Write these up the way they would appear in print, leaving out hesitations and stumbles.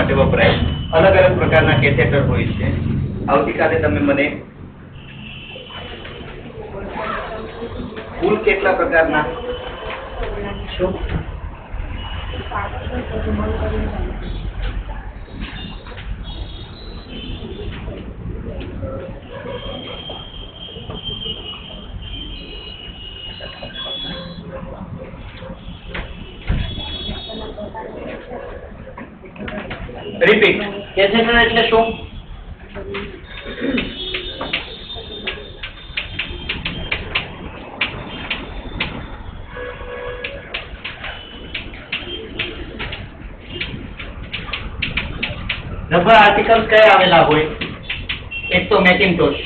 માટે વપરાય. અલગ અલગ પ્રકારના કેથેટર હોય છે. આવતીકાલે તમે મને કુલ કેટલા પ્રકારના શું રિપીટ કેથેટર એટલે શું? રબર આર્ટિકલ્સ કયા આવેલા હોય? એક તો mackintosh,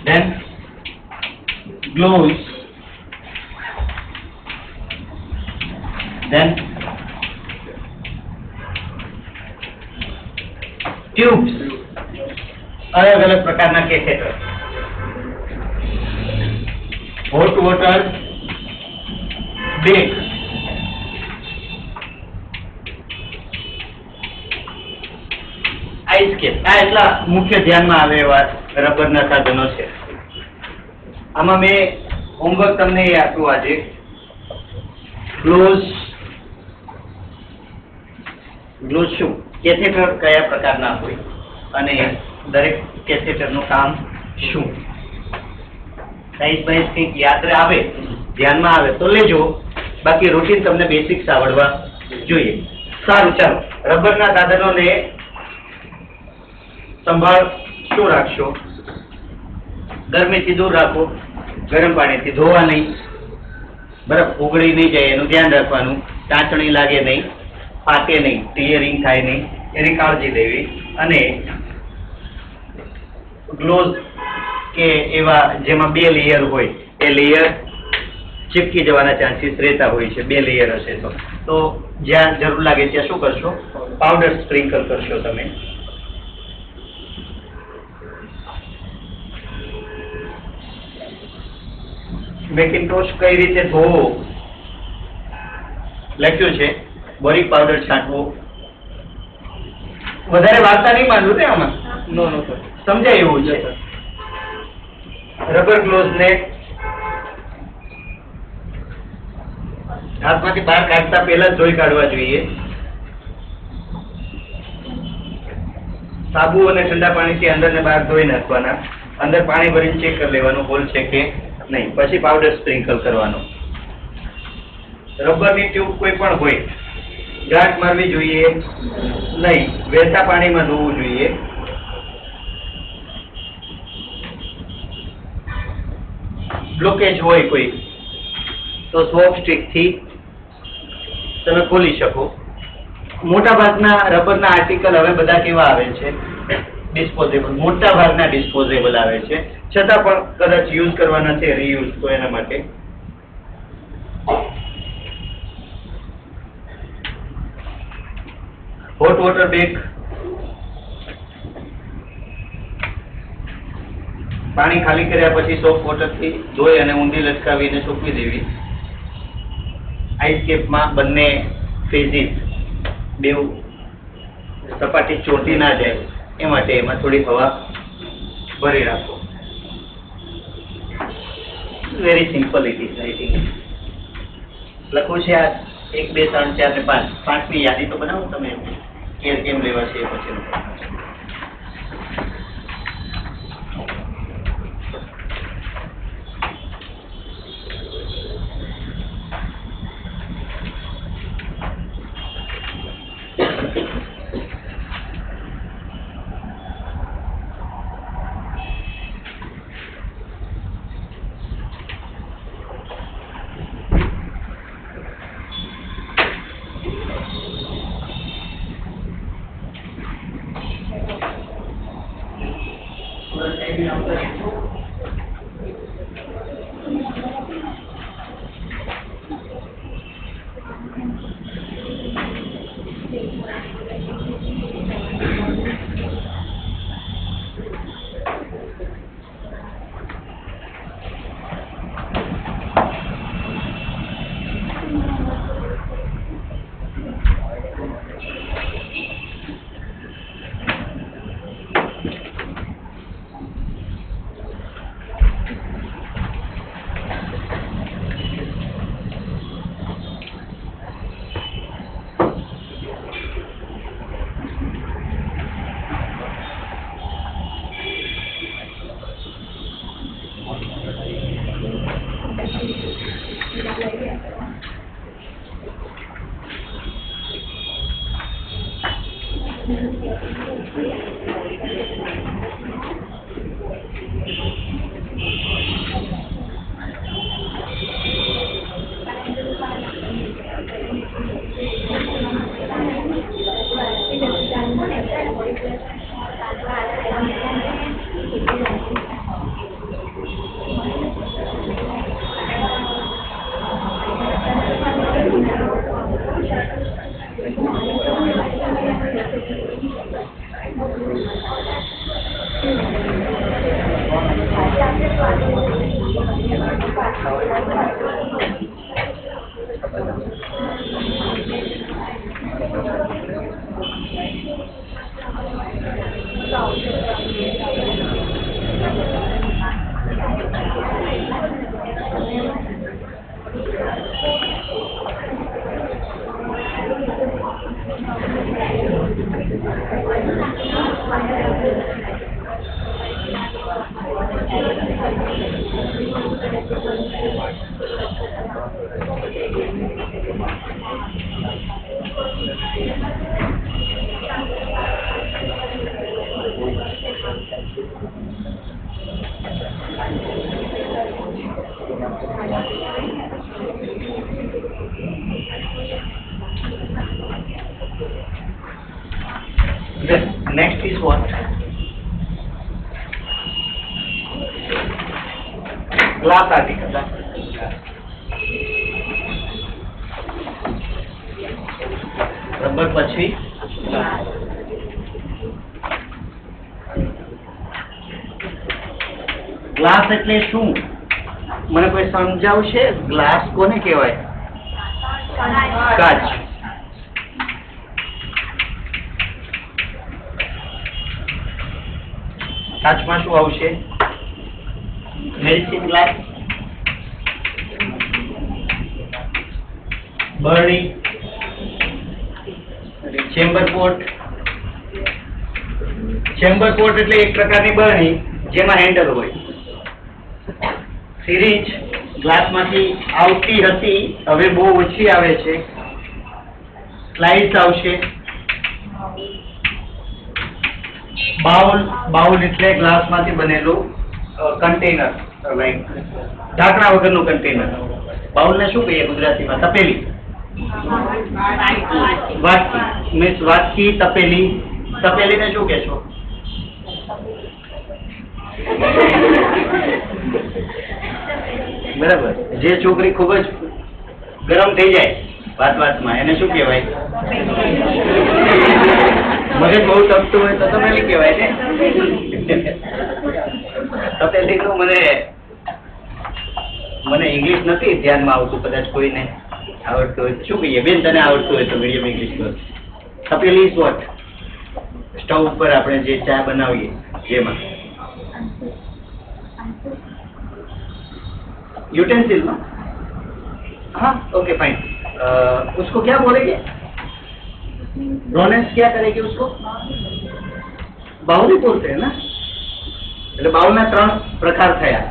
then gloves, then tubes, અલગ અલગ પ્રકારના catheter, hot water bag, ice cap. આ એટલા મુખ્ય ધ્યાનમાં આવે એવા રબરના સાધનો છે. આમાં મેં હોમવર્ક તમને એ આપ્યું આજે. ગ્લોવ્સ શું, કેથેટર કયા પ્રકારના હોય અને દરેક કેથેટરનું કામ શું. સાઈઝ બાઈઝ કંઈક યાદ આવે, ધ્યાનમાં આવે તો લેજો, બાકી રૂટીન તમને બેસિક્સ આવડવા જોઈએ. સારું, ચાલો રબરના સાધનોને સંભાળ શું રાખશો? ગરમીથી દૂર રાખો, ગરમ પાણીથી ધોવા નહીં, બરફ ઓગળી નહીં જાય એનું ધ્યાન રાખવાનું, ટાંચણી લાગે નહીં, ફાટે નહીં, ટીયરિંગ થાય નહીં એની કાળજી લેવી. અને ગ્લોવ્સ કે એવા જેમાં 2 લેયર હોય એ લેયર ચીપકી જવાના ચાન્સીસ રહેતા હોય છે. 2 લેયર હશે તો જ્યાં જરૂર લાગે ત્યાં શું કરશો? પાવડર સ્પ્રિંકલ કરશો તમે. મેકિન્ટોશ કઈ રીતે ધોવો લખ્યું છે. બોરિક પાવડર છાંટવો. વધારે વાર્તા નહીં માંડવું ને આમાં, નો સર, સમજાય એવું છે. રબર ગ્લોવ્સ ને હાથમાંથી બહાર કાઢતા પહેલા ધોઈ કાઢવા જોઈએ. સાબુ અને ઠંડા પાણીથી અંદર ને બહાર ધોઈ નાખવાના. અંદર પાણી ભરીને ચેક કરી લેવાનું હોલ છે કે નહીં, પછી પાવડર સ્પ્રિંકલ કરવાનો. રબરની ટ્યુબ કોઈ પણ હોય, ગાંઠ મારવી જોઈએ નહીં, વહેતા પાણીમાં ધોવું જોઈએ. બ્લોકેજ હોય કોઈ તો સોપ સ્ટિકથી તમે ખોલી શકો. મોટા ભાગના રબરના આર્ટિકલ હવે બધા કેવા આવે છે? ડિસ્પોઝેબલ. મોટા ભાગના ડિસ્પોઝેબલ આવે છે, છતાં પણ કદાચ યુઝ કરવાના છે રીયુઝ, તો એના માટે હોટ વોટર બેગ, પાણી ખાલી કર્યા પછી સોપ વોટરથી ધોઈ અને ઊંડી લટકાવીને સૂકવી દેવી. આઈસ કેપમાં બંને ફેઝિસ, બેઉ સપાટી ચોટી ના જાય એ માટે એમાં થોડી હવા ભરી રાખો. Very simple it is. I think લખું છે આ 1 2 3 4 ને 5. 5ની યાદી તો બનાવો તમે, કેર કેમ લેવા છે એ પછી. The next is what? Glass article. Rubber પછી ગ્લાસ એટલે શું? મને કોઈ સમજાવશે? ગ્લાસ કોને કહેવાય? કાચ. કાચમાં શું આવશે? મેડિસિન ગ્લાસ, બરણી, ચેમ્બર પોટ. ચેમ્બર પોટ એટલે એક પ્રકારની બરણી જેમાં હેન્ડલ હોય. સિરીજ ગ્લાસમાંથી આવતી હતી, હવે બહુ ઓછી આવે છે. સ્લાઇસ આવશે. બાઉલ, બાઉલ એટલે ગ્લાસમાંથી બનેલું કન્ટેનર, લાઈક ઢાંકણા વગરનું કન્ટેનર. બાઉલને શું કહીએ ગુજરાતીમાં? તપેલી. વાટકી મીન્સ વાટકી, તપેલી. તપેલીને શું કહેશો? બરાબર. જે છોકરી ખૂબ જ ગરમ થઈ જાય વાતમાં એને શું કહેવાય? મગજ બહુ તપતું હોય તો તપેલી કહેવાય ને. તપેલીનું મને ઇંગ્લિશ નથી ધ્યાનમાં આવતું, કદાચ કોઈને આવડતું હોય શું કહીએ? બેન તને આવડતું હોય તો મીડિયમ ઇંગ્લિશ કહો. તપેલી ઇઝ વોટ? સ્ટવ ઉપર આપણે જે ચા બનાવીએ જેમાં. यूटेंसिल में? हाँ, ओके फाइन. उसको क्या बोलेंगे? ब्रोनेंस क्या करेगी उसको? बाउल ही बोलते हैं ना. એટલે બાઉલના 3 પ્રકાર થયા.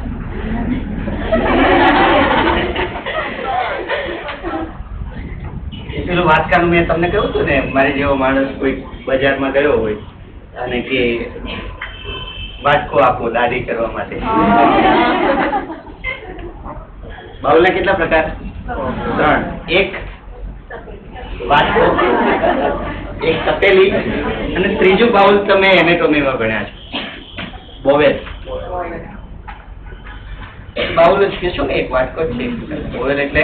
પેલું વાટકાનું મેં તમને કહ્યું હતું ને, મારી જેવો માણસ કોઈ બજારમાં ગયો હોય અને કે વાટકો આપો દાઢી કરવા માટે. બાઉલના કેટલા પ્રકાર? 3. એક વાટકો, એક તપેલી અને ત્રીજું બાઉલ તમે એનેટોમીમાં ભણ્યા છો, બોવેલ. બાઉલ જ કહેશો ને, એક વાટકો જ છે. બોવેલ એટલે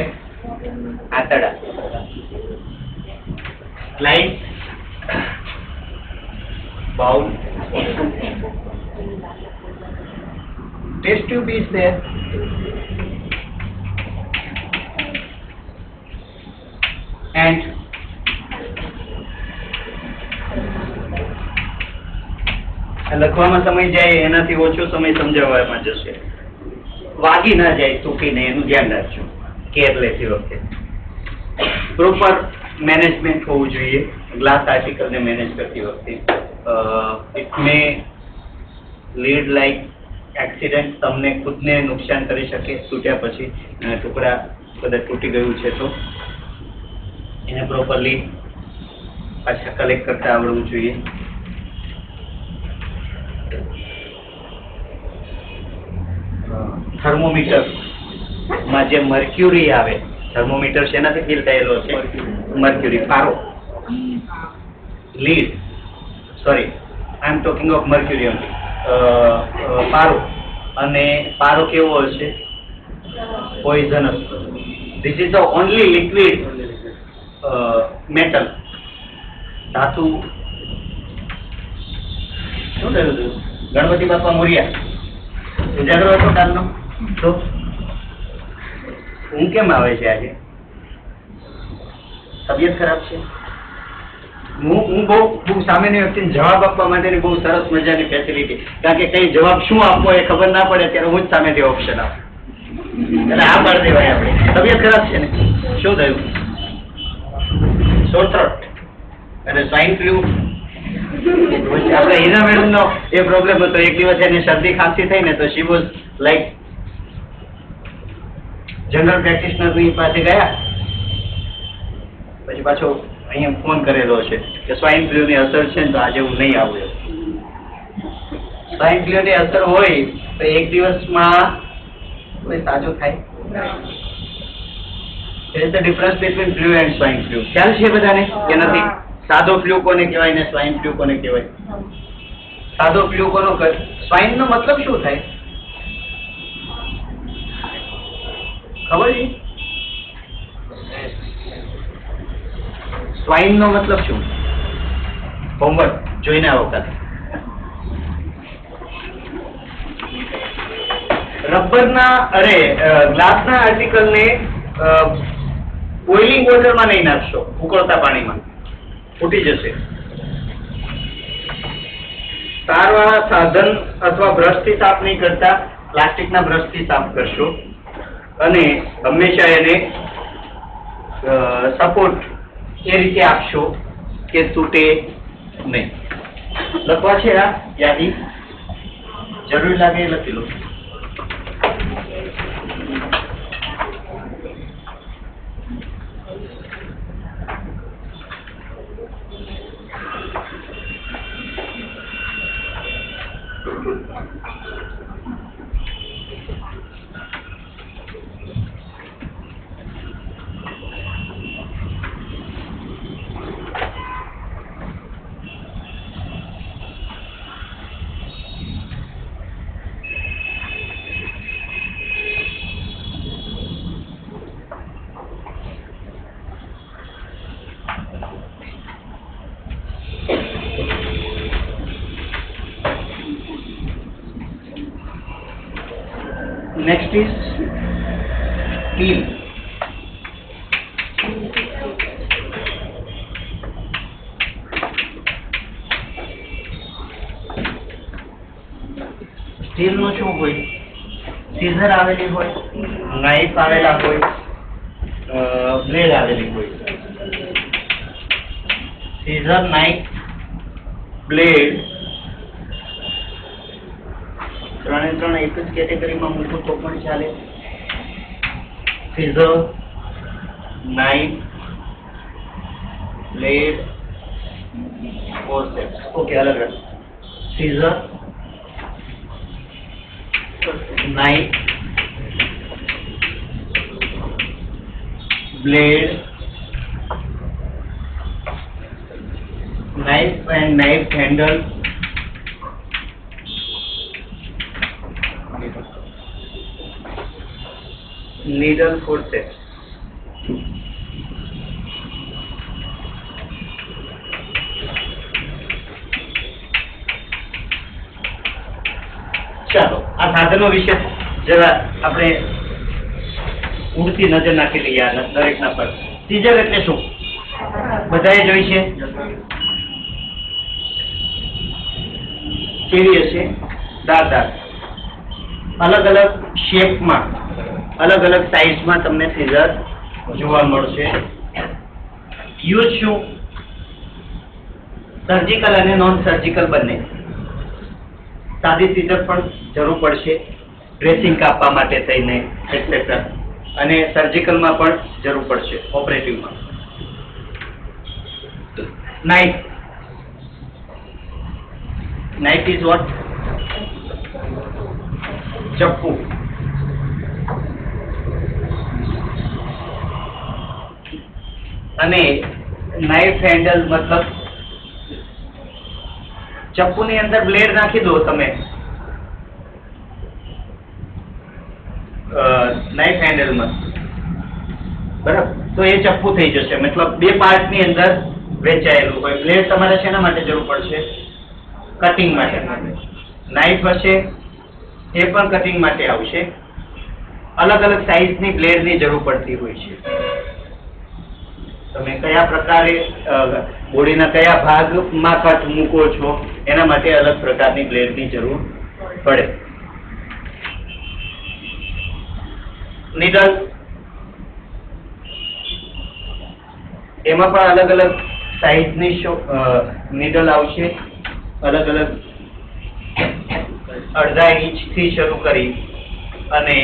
આંતરડા. Slice, bowl. Test tube is there. And લખવામાં સમય જાય એનાથી ઓછો સમય સમજાવવામાં જશે. વાગી ના જાય તૂટીને, એનું ધ્યાન રાખજો કેર લેતી વખતે. પ્રોપર મેનેજમેન્ટ હોવું જોઈએ ગ્લાસ આર્ટિકલને મેનેજ કરતી વખતે. It may lead like accident. તમને ખુદને નુકસાન કરી શકે તૂટ્યા પછી. ટુકડા કદાચ તૂટી ગયું છે તો એને પ્રોપરલી પાછા કલેક્ટ કરતા આવડવું જોઈએ. થર્મોમીટર માં જે મર્ક્યુરી આવે, થર્મોમીટર શેનાથી ફીલ થયેલો છે? મર્ક્યુરી. પારો, lead, sorry I am talking of mercury only. પારો, અને પારો કેવો હશે? Poisonous. This is the only liquid metal. ધાતુ શું થયું હતું? ગણપતિ બાપા મોર્યા ઉજાગરો હતો કાલનો. તો ઊંઘ કેમ આવે છે આજે? તબિયત ખરાબ છે? હું બહુ સામાન્ય વ્યક્તિને જવાબ આપવા માટેની બહુ સરસ મજાની ફેસિલિટી, કારણ કે કઈ જવાબ શું આપવો એ ખબર ના પડે ત્યારે હું જ સામેથી ઓપ્શન આપું. એટલે આ પાડી દેવાય આપણે. તબિયત ખરાબ છે ને? શું થયું? સોર થ્રોટ અને સ્વાઇન ફ્લૂ. આપણે હીરા મેડમ નો એ પ્રોબ્લેમ હતો. એક દિવસ એને શરદી ખાંસી થઈ ને તો she was like general practitioner ની પાસે ગયા, પછી પાછો અહીંયા ફોન કરેલો છે કે સ્વાઇન ફ્લૂ ની અસર છે ને તો આજે હું નહીં આવું. સ્વાઇન ફ્લૂ ની અસર હોય તો એક દિવસમાં કોઈ સાજો થાય? There is the difference between flu and swine flu. ખ્યાલ છે બધાને કે નથી? સાદો ફ્લૂ કોને કહેવાય ને સ્વાઇન ફ્લૂ કોને કહેવાય? સાદો ફ્લૂ કોનો કહે? સ્વાઇન નો મતલબ શું થાય ખબર છે? સ્વાઇન નો મતલબ શું? હોમવર્ક જોઈને આવો કાલે. રબરના ગ્લાસના આર્ટિકલને બોઇલિંગ વોટરમાં નહીં નાખશો, ઉકળતા પાણીમાં ફૂટી જશે. તારવાળા સાધન અથવા બ્રશથી સાફ નહીં કરતા, પ્લાસ્ટિકના બ્રશથી સાફ કરશો અને હંમેશા એને સપોર્ટ એ રીતે આપશો કે તૂટે નહીં. લખવા છે આ યાદી? જરૂરી લાગે એ લખી લો. Next is steel. સ્ટીલ નું શું હોય? સીઝર આવેલી હોય, નાઇફ આવેલા હોય, બ્લેડ આવેલી હોય. સીઝર, નાઇફ, બ્લેડ ત્રણે ત્રણ એક જ કેટેગરીમાં મૂકું તો પણ ચાલે. Scissor, knife, blade, forceps. Okay, અલગ અલગ. Scissor, knife, blade, knife and knife handle, needle forceps. ચાલો આ સાધનો વિશે જરા આપણે ઉડતી નજર નાખી લઈએ દરેકના પર. સીઝર એટલે શું બધાએ જોઈ છે? કેવી હશે? દાંતદાર, અલગ અલગ શેપમાં, અલગ અલગ સાઇઝમાં તમને સીઝર જોવા મળશે. યુઝ શું? સર્જિકલ અને નોન સર્જિકલ બંને. સાદી સીઝર પણ જરૂર પડશે ડ્રેસિંગ કાપવા માટે થઈને એટસેટ્રા, અને સર્જિકલમાં પણ જરૂર પડશે ઓપરેટિવમાં. Knife. Knife is what? ચપ્પુ. અને નાઇફ હેન્ડલ મતલબ ચપ્પુની અંદર બ્લેડ નાખી દો તમે, નાઇફ હેન્ડલમાં, બરાબર, તો એ ચપ્પુ થઈ જશે. મતલબ બે પાર્ટની અંદર વેચાયેલું હોય. બ્લેડ તમારે શેના માટે જરૂર પડશે? કટિંગ માટે. નાઇફ હશે એ પણ કટિંગ માટે આવશે. અલગ અલગ સાઇઝની બ્લેડની જરૂર પડતી હોય છે. તમે કયા પ્રકારે બોડીના કયા ભાગમાં કટ મૂકો છો એના માટે અલગ પ્રકારની બ્લેડની જરૂર પડે. નીડલ, એમાં પણ અલગ અલગ સાઇઝની નીડલ આવશે. અલગ અલગ 1/2 ઇંચથી શરૂ કરી અને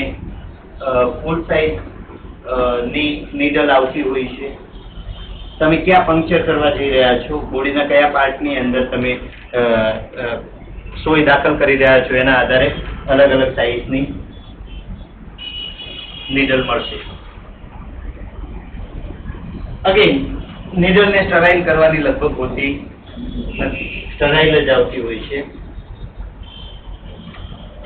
ફૂલ સાઇઝ ની નીડલ આવતી હોય છે. તમે ક્યાં પંક્ચર કરવા જઈ રહ્યા છો, બોડીના કયા પાર્ટની અંદર તમે સોય દાખલ કરી રહ્યા છો એના આધારે અલગ અલગ સાઇઝની નીડલ મળશે. અગેન નીડલને સ્ટરાઇલ કરવાની લગભગ હોતી નથી, સ્ટરાઇલ જ આવતી હોય છે.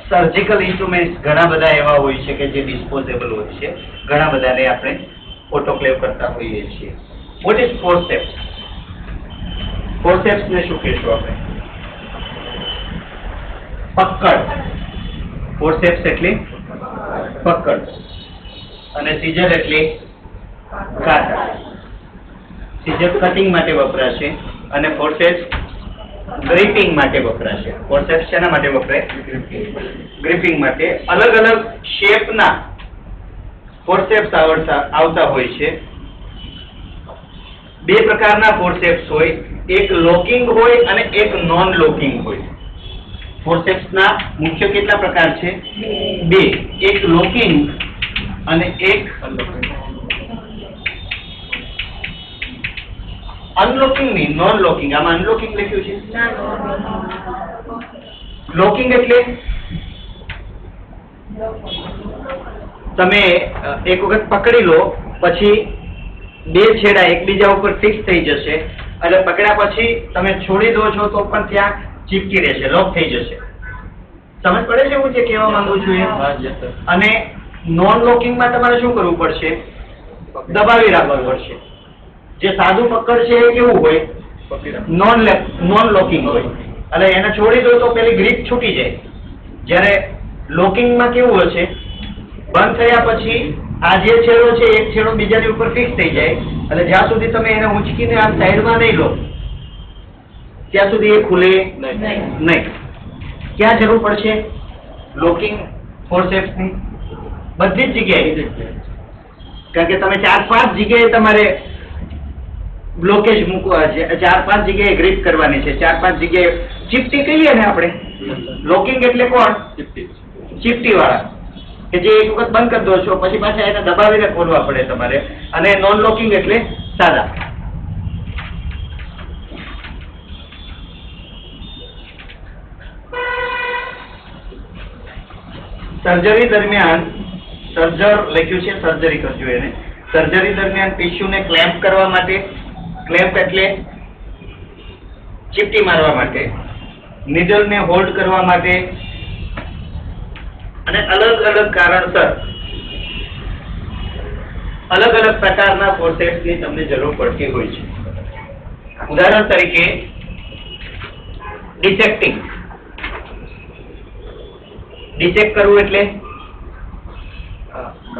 સર્જિકલ ઇન્સ્ટ્રુમેન્ટ ઘણા બધા એવા હોય છે કે જે ડિસ્પોઝેબલ હોય છે. ઘણા બધાને આપણે ઓટોક્લેવ કરતા હોઈએ છીએ. What is forceps? Forceps ને શું કહેશું આપણે? પકડ. Forceps એટલે પકડ અને સીઝર એટલે કાતર. સીઝર કટિંગ માટે વપરાશે અને ફોર્સેપ્સ ગ્રીપિંગ માટે વપરાશે. ફોર્સેપ્સ શેના માટે વપરાય? ગ્રીપિંગ માટે. અલગ અલગ શેપના ફોર્સેપ્સ આવતા હોય છે. બે પ્રકારના ફોર્સેપ્સ હોય, એક લોકિંગ હોય અને એક નોન લોકિંગ હોય. ફોર્સેપ્સના મુખ્ય કેટલા પ્રકાર છે? બે. એક લોકિંગ અને એક અનલોકિંગ. નહીં, નોન લોકિંગ. આમાં અનલોકિંગ લખ્યું છે. લોકિંગ એટલે તમે એક વખત પકડી લો પછી બે છેડા એકબીજા ઉપર ફિક્સ થઈ જશે, એટલે પકડ્યા પછી તમે છોડી દો છો તો પણ ત્યાં ચીપકી રહેશે, લોક થઈ જશે. સમજ પડે છે હું જે કહેવા માંગુ છું એ? અને નોન લોકિંગમાં તમારે શું કરવું પડશે? દબાવી રાખવું પડશે. જે સાદું પકડ છે એ કેવું હોય? નોન લોકિંગ હોય. એટલે એને છોડી દો તો પેલી ગ્રીપ છૂટી જાય. જ્યારે લોકિંગમાં કેવું હશે? બંધ થયા પછી આ જે છેડો છે એક છેડો બીજાની ઉપર ફિક્સ થઈ જાય, એટલે જ્યાં સુધી તમે એને ઊંચકીને આમ સાઈડમાં નહીં લો ત્યાં સુધી એ ખુલે નહીં. ક્યાં જરૂર પડશે લોકિંગ ફોર્સેપ્સની? બધી જ જગ્યાએ. કારણ કે તમે 4-5 જગ્યાએ તમારે બ્લોકેજ મૂકવા છે, 4-5 જગ્યાએ ગ્રીપ કરવાની છે, 4-5 જગ્યાએ ચીપટી કહીએ ને આપણે. લોકિંગ એટલે કોણ? ચીપટી વાળા, કે જે એક વખત બંધ કરી દો છો પછી પાછા એને દબાવીને ખોલવા પડે તમારે. અને નોન લોકિંગ એટલે સાદા. સર્જરી દરમિયાન, સર્જર લખ્યું છે, સર્જરી કરજો એને. સર્જરી દરમિયાન ટીશ્યુને ક્લેમ્પ કરવા માટે, ક્લેમ્પ એટલે ચીપટી મારવા માટે, નીડલને હોલ્ડ કરવા માટે અને અલગ અલગ કારણસર અલગ અલગ પ્રકારના ફોર્સેપ્સની તમને જરૂર પડતી હોય છે. ઉદાહરણ તરીકે ડિસેક્ટિંગ. ડિસેક્ટ કરવું એટલે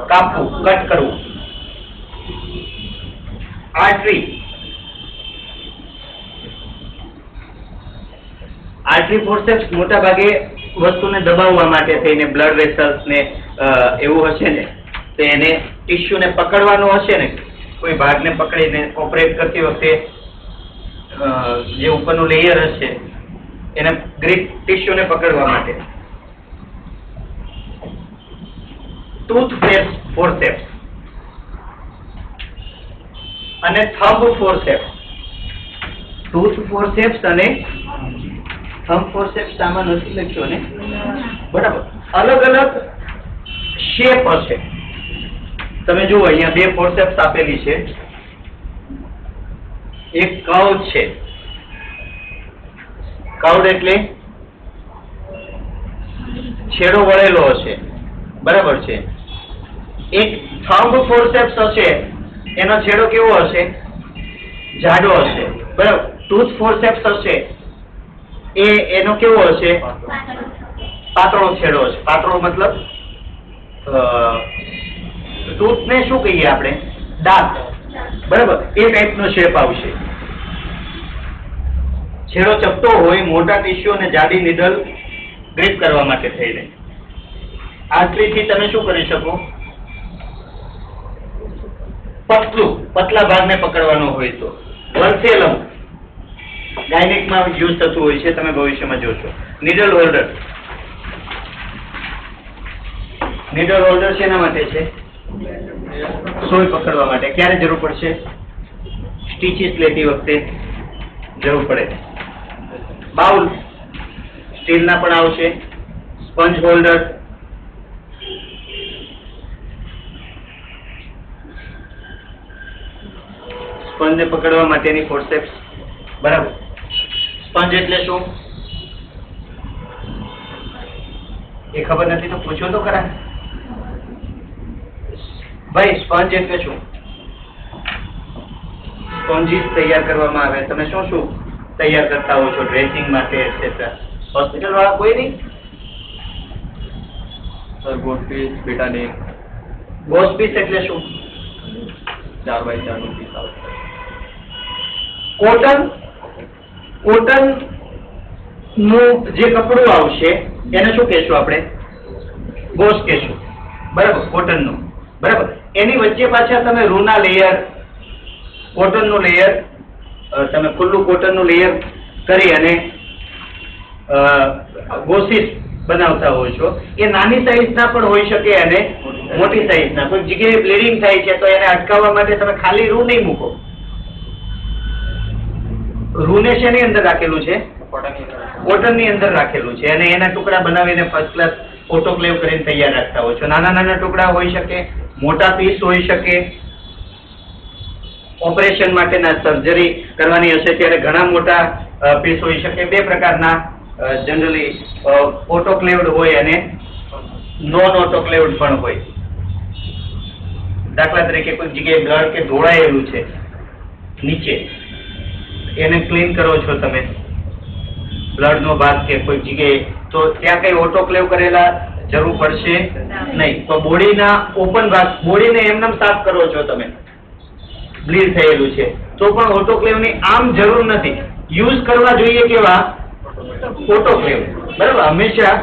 કાપવું, કટ કરવું. આર્ટરી. આર્ટરી ફોર્સેપ્સ મોટા ભાગે વસ્તુને દબાવવા માટે થઈને, બ્લડ વેસલ્સ ને એવું હશે ને તો એને ટીશ્યુને પકડવાનું હશે ને, કોઈ ભાગને પકડીને ઓપરેટ કરતી વખતે જે ઉપરનું લેયર હશે એને ગ્રીપ ટીશ્યુને પકડવા માટે. ટૂથ ફોર્સેપ્સ અને થંબ ફોર્સેપ્સ. ટૂથ ફોર્સેપ્સ અને થંબ ફોર્સેપ્સ આમાં નથી લખ્યો ને, બરાબર. અલગ અલગ શેપ હશે. તમે જુઓ અહીંયા બે ફોર્સેપ્સ આપેલી છે, એક કર્વ છે. કર્વ એટલે છેડો વળેલો હશે, બરાબર છે. એક થંબ ફોર્સેપ્સ હશે, એનો છેડો કેવો હશે? જાડો હશે, બરાબર. ટૂથ ફોર્સેપ્સ હશે, એનો કેવો હશે? પાતળો છેડો હશે. પાતળો મતલબ ટૂથ ને શું કહીએ આપણે? દાંત, બરાબર. એ ટાઈપનો શેપ આવશે. છેડો ચપટો હોય, મોટા ટીસ્યુ અને જાડી નીડલ ગ્રીપ કરવા માટે થઈને. આટલીથી તમે શું કરી શકો? પતલા ભાગને પકડવાનો હોય તો. વર્સેલમ ગાયનેકમાં યુઝ થતું હોય છે, તમે ભવિષ્યમાં જોશો. Needle holder. નીડલ હોલ્ડર શેના માટે છે? સોય પકડવા માટે. ક્યારે જરૂર પડશે? સ્ટીચીસ લેતી વખતે જરૂર પડે. બાઉલ સ્ટીલના પણ આવશે. સ્પંજ હોલ્ડર, સ્પંજને પકડવા માટેની ફોર્સેપ્સ, બરાબર. સ્પંજ એટલે શું એ ખબર નથી તો પૂછો તો ખરા ભાઈ. સ્પંજ એટલે શું? સ્પોન્જીસ તૈયાર કરવામાં આવે. તમે શું શું તૈયાર કરતા હો છો ડ્રેસિંગ માટે એટસેટ્રા? હોસ્પિટલ વાળા કોઈ નહીં? સર ગોસ્પીસ, બેટાડીન. ગોસ્પીસ એટલે શું? 4x4 નું પીસ આવે. કોટન નું જે કપડું આવશે એને શું કહેશું આપણે? ગોસ કહેશું, બરાબર. કોટન નું, બરાબર. એની વચ્ચે પાછા તમે રૂના લેયર, કોટન નું લેયર, તમે ખુલ્લું કોટન નું લેયર કરી અને ગોસીસ બનાવતા હોય છો. એ નાની સાઈઝના પણ હોઈ શકે અને મોટી સાઈઝના. કોઈ જગ્યાએ બ્લીડિંગ થાય છે તો એને અટકાવવા માટે તમે ખાલી રૂ નહીં મૂકો. રૂને શેની અંદર રાખેલું છે? કોટનની અંદર રાખેલું છે અને એના ટુકડા બનાવીને ફર્સ્ટ ક્લાસ ઓટોક્લેવ કરીને તૈયાર રાખતા હોય છો. નાના નાના ટુકડા હોઈ શકે, મોટા પીસ હોઈ શકે. ઓપરેશન માટેના સર્જરી કરવાની હશે ત્યારે ઘણા મોટા પીસ હોઈ શકે. બે પ્રકારના જનરલી ઓટોક્લેવ્ડ હોય અને નોન ઓટોક્લેવ્ડ પણ હોય. દાખલા તરીકે કોઈ જગ્યાએ બ્લડ કે ઢોળાયેલું છે નીચે, એને ક્લીન કરો છો તમે, બ્લડ નો ભાગ કે કોઈ જગ્યાએ, તો ત્યાં કઈ ઓટોક્લેવ કરેલા જરૂર પડશે નહીં. તો બોડીના ઓપન ભાગ, બોડીને એમનેમ સાફ કરો છો તમે, બ્લીડ થયેલું છે તો પણ ઓટોક્લેવની આમ જરૂર નથી. યુઝ કરવા જોઈએ કેવા? ઓટોક્લેવ, બરાબર. હંમેશા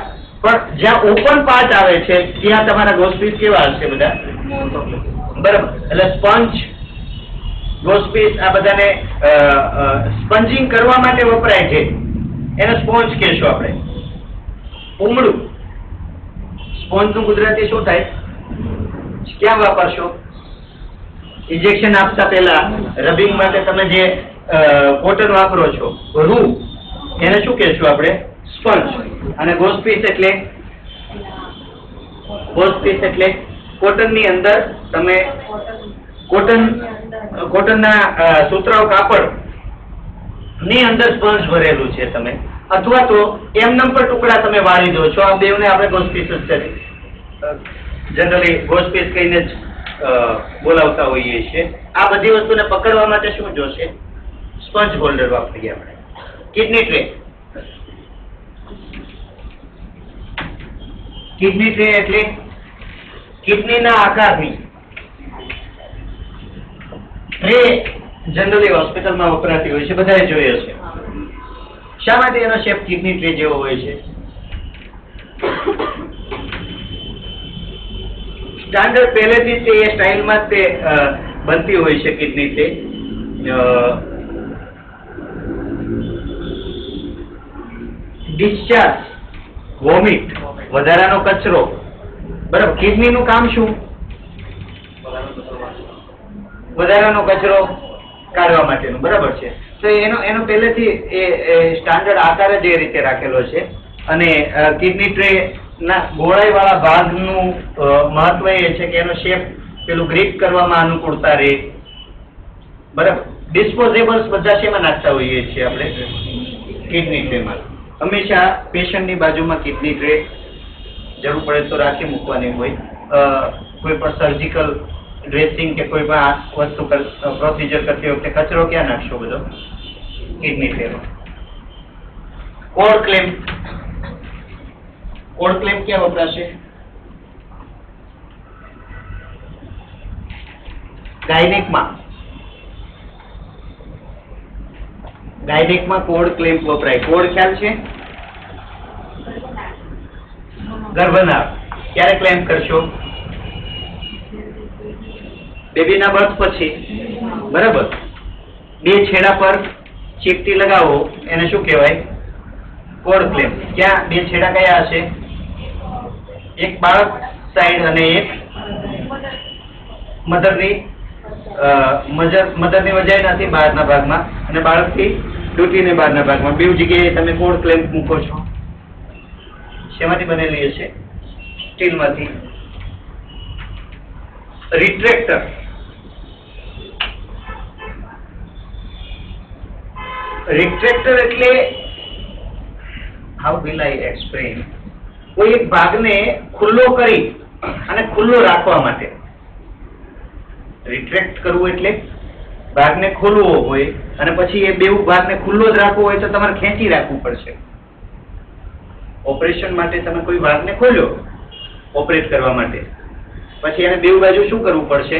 પણ જ્યાં ઓપન પાર્ટ આવે છે ત્યાં તમારા ગોસ્પીસ કેવા હશે બધા? બરાબર. એટલે સ્પંજ, ગોસ્પીસ આ બધાને સ્પંજિંગ કરવા માટે વપરાય છે, એને સ્પોન્જ કહેશું આપણે. ઉમળું, સ્પોન્જ નું ગુજરાતી શું થાય? ક્યાં વાપરશો? ઇન્જેક્શન આપતા પહેલા રબિંગ માટે તમે જે કોટન વાપરો છો, રૂ, એને શું કહેશું આપણે? સ્પંજ. અને ગોસ્પીસ એટલે કોટનની અંદર તમે કોટનના સુતરાઉ કાપડ ની અંદર સ્પંજ ભરેલું છે તમે, અથવા તો એમનેમ પર ટુકડા તમે વાળી દો છો. આ બેવને આપણે ગોસ્પીસ જ છે, જનરલી ગોસ્પીસ કહીને જ બોલાવતા હોઈએ છીએ. આ બધી વસ્તુને પકડવા માટે શું જોશે? સ્પંજ હોલ્ડર વાપરીએ આપણે. Kidney tray. કિડની ટ્રે એટલે કિડનીના આકારની ટ્રે, જનરલી હોસ્પિટલમાં વપરાતી હોય છે, બધાએ જોઈ હશે. શા માટે એનો શેપ કિડની ટ્રે જેવો હોય છે? સ્ટાન્ડર્ડ પહેલેથી તે એ સ્ટાઇલમાં તે બનતી હોય છે કિડની ટ્રે. ડિસ્ચાર્જ, વોમિટ, વધારાનો કચરો, બરાબર. કિડનીનું કામ શું? વધારાનો કચરો કાઢવા માટેનું, બરાબર છે. તો એનો પહેલેથી એ સ્ટાન્ડર્ડ આકાર જ એ રીતે રાખેલો છે. અને કિડની ટ્રે ના ગોળાઈ વાળા ભાગનું મહત્વ એ છે કે એનો શેપ પેલું ગ્રીપ કરવામાં અનુકૂળતા રહે, બરાબર. ડિસ્પોઝેબલ્સ બધા શેમાં નાખતા હોઈએ છીએ આપણે? કિડની ટ્રેમાં. હંમેશા પેશન્ટની બાજુમાં કિડની ટ્રે જરૂર પડે તો રાખી મૂકવાની હોય. કોઈ પણ સર્જિકલ ડ્રેસિંગ કે કોઈ પણ વસ્તુ પ્રોસિજર કરતી વખતે કચરો ક્યાં નાખશો? બધો કિડની ટ્રેમાં. Cord clamp. કોડ ક્લેમ્પ ક્યાં વપરાશે? ગાયનેકમાં. ગાયનેકમાં કોડ ક્લેમ્પ વપરાય. કોડ ખ્યાલ છે? ગર્ભનાળ. ક્યારે ક્લેમ્પ કરશો? બેબીના બર્થ પછી, બરાબર. બે છેડા પર ચીપટી લગાવો એને શું કહેવાય? Code clamp. ક્યાં બે છેડા કયા હશે? એક બાળક સાઈડ અને એક મધરની વજાઈનાથી બહારના ભાગમાં અને બાળકથી ડૂટીને બહારના ભાગમાં. બે જગ્યાએ તમે કોડ ક્લેમ્પ મૂકો છો. શેમાંથી બનેલી હશે? સ્ટીલમાંથી. રિટ્રેક્ટર. રિટ્રેક્ટર એટલે હાઉ વિલ આઈ એક્સપ્લેન? કોઈ એક ભાગને ખુલ્લો કરી અને ખુલ્લો રાખવા માટે. રિટ્રેક્ટ કરવું એટલે ભાગને ખોલવો હોય અને પછી એ બેઉ ભાગને ખુલ્લો જ રાખવો હોય તો તમારે ખેંચી રાખવું પડશે. ઓપરેશન માટે તમે કોઈ ભાગને ખોલ્યો ઓપરેટ કરવા માટે, પછી એને બેઉ બાજુ શું કરવું પડશે?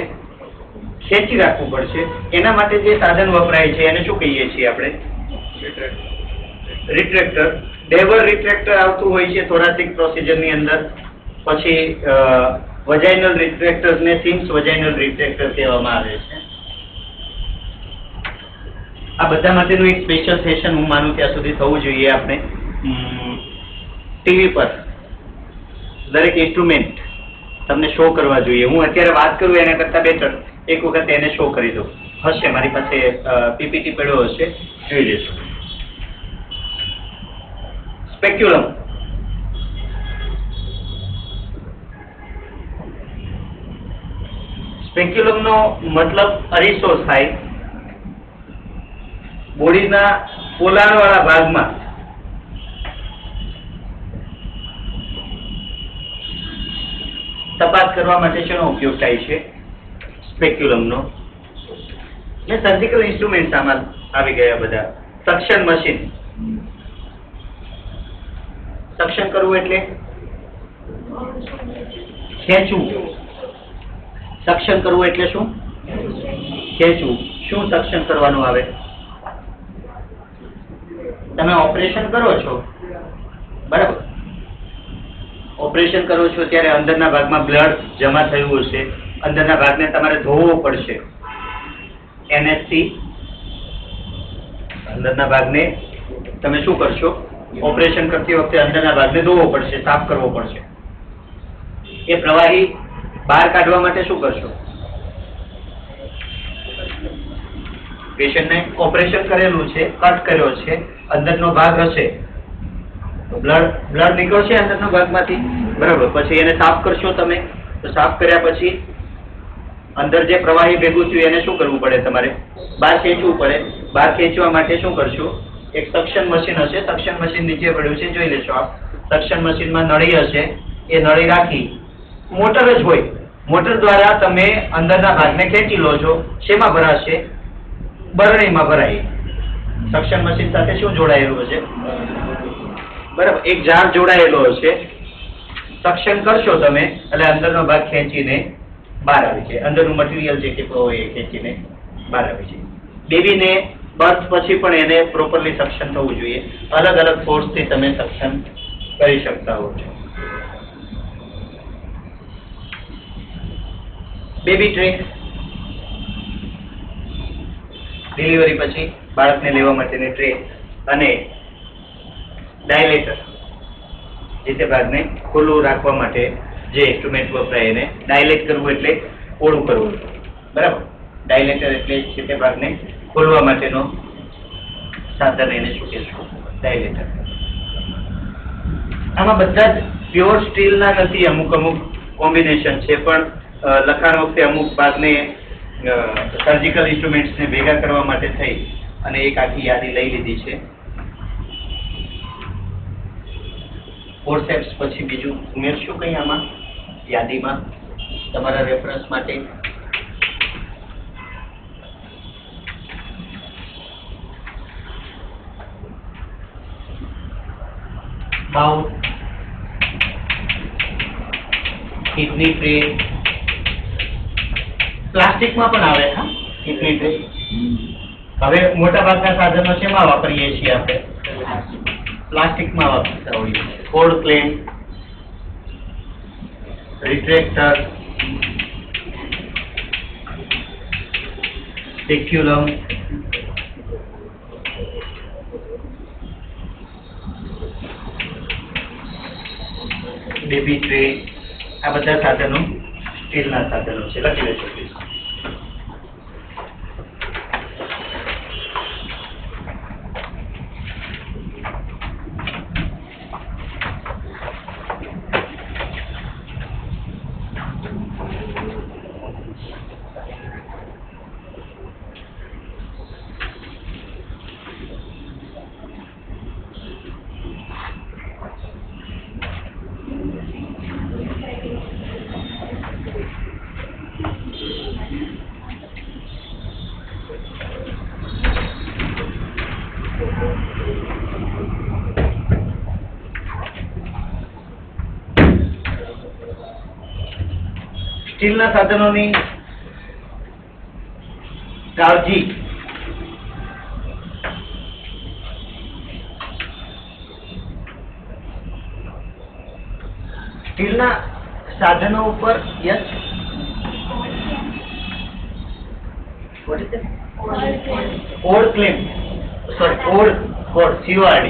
ખેંચી રાખવું પડશે. એના માટે જે સાધન વપરાય છે એને શું કહીએ છીએ આપણે? રિટ્રેક્ટર. ડેવર રિટ્રેક્ટર આવતું હોય છે થોરાસિક પ્રોસિજરની અંદર. પછી વજાઇનલ રિટ્રેક્ટર્સને સિમ્સ વજાઇનલ રિટ્રેક્ટર કહેવામાં આવે છે. આ બધા માટેનું એક સ્પેશિયલ સેશન હું માનું ત્યાં સુધી થવું જોઈએ. આપણે ટીવી પર દરેક ઇન્સ્ટ્રુમેન્ટ તમને શો કરવા જોઈએ. હું અત્યારે વાત કરું એના કરતાં બેટર એક વખત એને શો કરી દઉં. હશે મારી પાસે પીપીટી પડ્યો હશે, જોઈ લેશું. સ્પેક્યુલમ. સ્પેક્યુલમનો મતલબ અરીસો થાય. બોડીના પોલાણવાળા ભાગમાં તપાસ કરવા માટે શેનો ઉપયોગ થાય છે? સ્પેક્યુલમનો. ને સર્જિકલ ઇન્સ્ટ્રુમેન્ટ આમાં આવી ગયા બધા. Suction machine. સક્શન કરવું એટલે ખેંચવું. સક્શન કરવું એટલે શું? ખેંચવું. શું સક્શન કરવાનું આવે? તમે ઓપરેશન કરો છો, બરાબર. ઓપરેશન કરો છો ત્યારે અંદરના ભાગમાં બ્લડ જમા થયું હશે. અંદરના ભાગને તમારે ધોવો પડશે. એનએસસી. અંદરના ભાગને તમે શું કરશો? ઓપરેશન કરતી વખતે અંદરના ભાગને ધોવો પડશે, સાફ કરવો પડશે. એ પ્રવાહી બહાર કાઢવા માટે શું કરશો? પેશન્ટને ઓપરેશન કરેલું છે, કટ કર્યો છે, અંદરનો ભાગ હશે તો બ્લડ નીકળશે અંદરના ભાગમાંથી, બરાબર. પછી એને સાફ કરશો તમે. તો સાફ કર્યા પછી અંદર જે પ્રવાહી ભેગું થયું એને શું કરવું પડે? તમારે બહાર ખેંચવું પડે. બહાર ખેંચવા માટે શું કરશો? એક સક્શન મશીન હશે. સક્શન મશીન નીચે પડ્યું છે, જોઈ લેશો આપ. સક્શન મશીનમાં નળી હશે. એ નળી રાખી મોટર જ હોય. મોટર દ્વારા તમે અંદરના ભાગને ખેંચી લો છો. શેમાં ભરાશે? બરણીમાં ભરાય. સક્શન મશીન સાથે શું જોડાયેલું હશે? બરાબર, એક જાર જોડાયેલો હશે. સક્શન કરશો તમે એટલે અંદરનો ભાગ ખેંચીને બહાર આવી છે. અંદરનું મટીરિયલ જે કેટલો હોય એ ખેંચીને બહાર આવી છે. બેબીને બર્થ પછી પણ એને પ્રોપરલી સક્શન થવું જોઈએ. અલગ અલગ ફોર્સથી તમે સક્શન કરી શકતા હો છો. Baby tray. ડિલિવરી પછી બાળકને લેવા માટેની ટ્રે અને ડાયલેટર. જે તે ભાગને ખુલ્લું રાખવા માટે જે ઇન્સ્ટ્રુમેન્ટ વપરાય એને ડાયલેટ કરવું એટલે ઓળું કરવું, બરાબર. ડાયલેટર એટલે જે તે ભાગને ખોલવા માટેનો સાધન એને શું કહેશું? ડાયલેટર. આમાં બધા જ પ્યોર સ્ટીલના નથી, અમુક કોમ્બિનેશન છે, પણ લખાણ વખતે અમુક ભાગને સર્જિકલ ઇન્સ્ટ્રુમેન્ટ્સને ભેગા કરવા માટે થઈ અને એક આખી યાદી લઈ લીધી છે. ફોર્સેપ્સ પછી બીજું ઉમેરશું કંઈ આમાં યાદીમાં તમારા રેફરન્સ માટે? બાઉલ, કિડની ટ્રે, પ્લાસ્ટિકમાં પણ આવે. હા, કિડની ટ્રે. હવે મોટા ભાગના સાધનો શેમાં વાપરીએ છીએ આપણે? પ્લાસ્ટિકમાં વાપરતા હોઈએ. કોડ ક્લેમ, રિટ્રેક્ટર, સ્પેક્યુલમ, બેબી ટ્રે, આ બધા સાધનો સ્ટીલના સાધનો છે. લખી લેજો પ્લીઝ. સ્ટીલના સાધનોની કાળજી સ્ટીલના સાધનો ઉપર yes what is it? Code claim, sorry, code COD.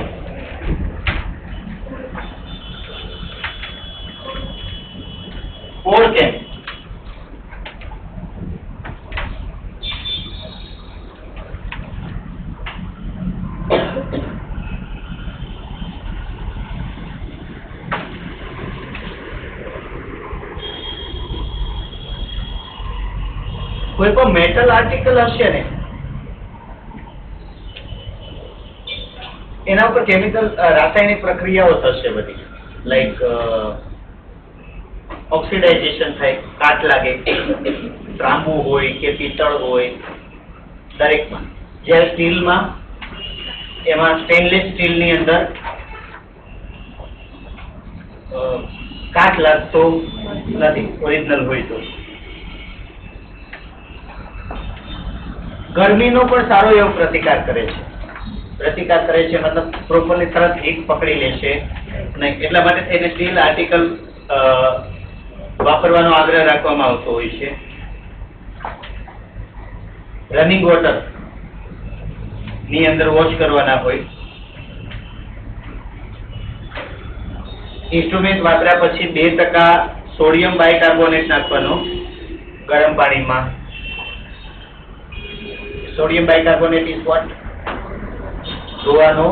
code claim. કોઈ પણ મેટલ આર્ટિકલ હશે ને એના ઉપર કેમિકલ રાસાયણિક પ્રક્રિયાઓ થશે બધી, લાઈક ઓક્સિડાઇઝેશન થાય, કાટ લાગે, ત્રાંબુ હોય કે પિત્તળ હોય, દરેકમાં. જ્યારે સ્ટીલમાં એમાં સ્ટેનલેસ સ્ટીલની અંદર કાટ લાગતો નથી, ઓરિજિનલ હોય તો. ગરમીનો પણ સારો એવો પ્રતિકાર કરે છે. મતલબ પ્રોપરલી તરત હીટ પકડી લેશે નહીં, એટલા માટે થઈને સ્ટીલ આર્ટિકલ વાપરવાનો આગ્રહ રાખવામાં આવતો હોય છે. રનિંગ વોટર ની અંદર વોશ કરવાના હોય. ઇન્સ્ટ્રુમેન્ટ વાપર્યા પછી 2% સોડિયમ બાયકાર્બોનેટ નાખવાનો ગરમ પાણીમાં. Sodium bicarbonate is what? ધોવાનો